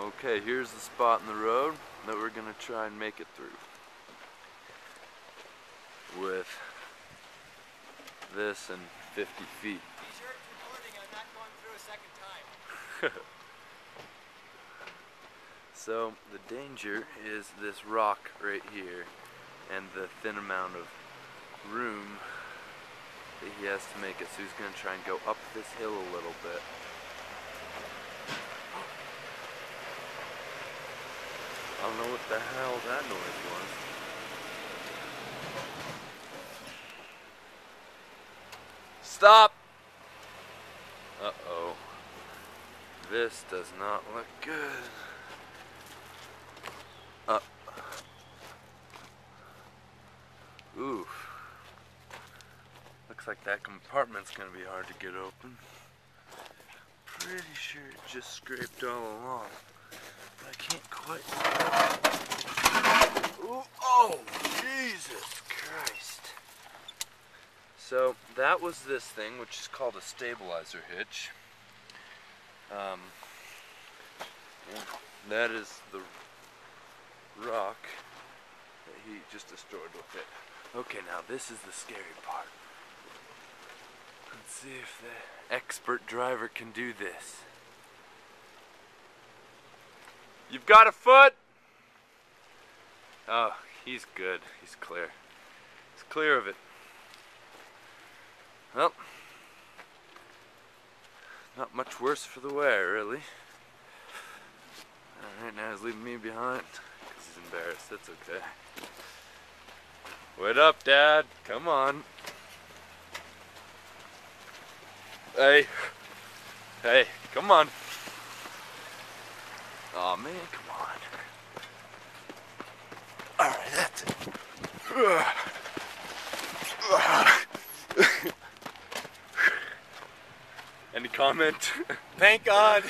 Okay, here's the spot in the road that we're gonna try and make it through. With this and 50 feet. Be sure it's recording, I'm not going through a second time. So the danger is this rock right here and the thin amount of room that he has to make it, so he's gonna try and go up this hill a little bit. I don't know what the hell that noise was. Stop! Uh-oh. This does not look good. Oof. Looks like that compartment's gonna be hard to get open. Pretty sure it just scraped all along. But I can't quite. Ooh, oh, Jesus Christ. So that was this thing, which is called a stabilizer hitch. That is the rock that he just destroyed with it. Okay, now this is the scary part. Let's see if the expert driver can do this. You've got a foot? Oh, he's good. He's clear. He's clear of it. Well, not much worse for the wear, really. Alright, now he's leaving me behind because he's embarrassed. That's okay. Wait up, Dad. Come on. Hey. Hey, come on. Aw, man, come on. Alright, that's it. Any comment? Thank God.